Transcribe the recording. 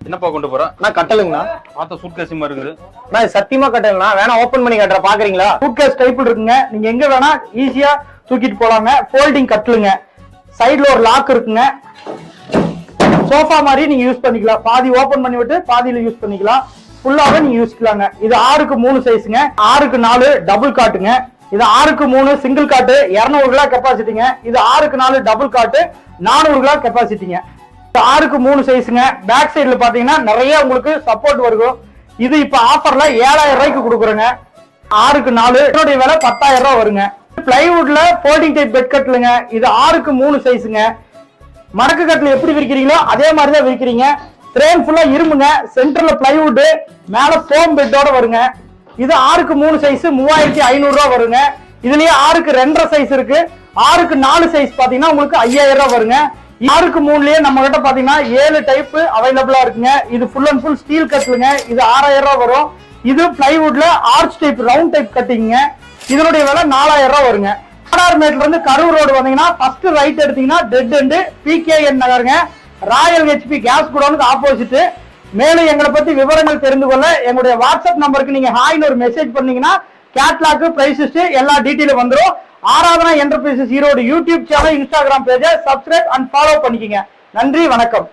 என்னப்பா கொண்டு போற? நான் கட்டலுங்கண்ணா. பார்த்த சூட்கேஸ் மாதிரி இருக்குது. நான் சத்தியமா கட்டலண்ணா. வேணா ஓபன் பண்ணி கட்டுற பாக்குறீங்களா? சூட்கேஸ் டைப்ல இருக்குங்க. நீங்க எங்க வேணா ஈஸியா தூக்கிட்டு போலாங்க. ஃபோல்டிங் கட்டலுங்க. சைடுல ஒரு லாக் இருக்குங்க. சோஃபா மாதிரி நீங்க யூஸ் பண்ணிக்கலாம். பாதி ஓபன் பண்ணி விட்டு பாதியில யூஸ் பண்ணிக்கலாம். ஃபுல்லாவே நீங்க யூஸ் பண்ணலாங்க. இது 6க்கு 3 சைஸ்ங்க. 6க்கு 4 டபுள் காட்டுங்க. இது 6க்கு 3 சிங்கிள் காட்டு 200 கிலோ கெப்பாசிட்டிங்க. இது 6க்கு 4 டபுள் காட்டு 400 கிலோ கெப்பாசிட்டிங்க. 6க்கு 3 சைஸ்ங்க. பேக் சைடுல பாத்தீங்கன்னா நிறைய உங்களுக்கு சப்போர்ட் வரும். இது இப்ப ஆஃபர்ல 7000 ரூபாய்க்கு கொடுக்குறேங்க. 6க்கு 4 இதோட விலை 10000 ரூபாய் வருங்க. பிளைவுட்ல ஃபோல்டிங் டைப் பெட் கட்டலுங்க. இது 6க்கு 3 சைஸ்ங்க. மடக்கு கட்டில் எப்படி விற்கிறீங்களோ அதே மாதிரி தான் விற்கிறீங்க. ஃப்ரேம் ஃபுல்லா இரும்புங்க. சென்டர்ல பிளைவுட், மேல ஃபோம் பெட்டோட வருங்க. இது 6க்கு 3 சைஸ் 3500 ரூபாய் வருங்க. இதுலயே 6க்கு 2.5 சைஸ் இருக்கு. 6க்கு 4 சைஸ் பாத்தீங்கன்னா உங்களுக்கு 5000 ரூபாய் வருங்க. 6க்கு 3லயே நம்ம கிட்ட பாத்தீங்கன்னா 7 டைப் அவைலபிளா இருக்குங்க. இது ஃபுல் அண்ட் ஃபுல் ஸ்டீல் கட்டுங்க. இது 6000 ரூபாய் வரும். இது பிளைவுட்ல ஆர்ச் டைப் ரவுண்ட் டைப் கட்டிங்க. இதனுடைய விலை 4000 ரூபாய் வருங்க. மேட்ல இருந்து கரூர் ரோடு வந்தீங்கன்னா ஃபர்ஸ்ட் ரைட் எடுத்தீங்கன்னா டெட் எண்ட் PKN நகருங்க. ராயல் HP கேஸ் குடோனுக்கு ஆப்போசிட். மேலும் எங்களை பத்தி விவரங்கள் தெரிந்து கொள்ள எங்களுடைய வாட்ஸ்அப் நம்பருக்கு நீங்க ஹாய்னு ஒரு மெசேஜ் பண்ணீங்கன்னா கேட்லாக், பிரைஸ் லிஸ்ட் எல்லா டீடைலும் வந்துரும். Aradhana enterprises Erode YouTube channel, Instagram பேஜை சப்ஸ்கிரைப் அண்ட் ஃபாலோ பண்ணிக்கங்க. நன்றி, வணக்கம்.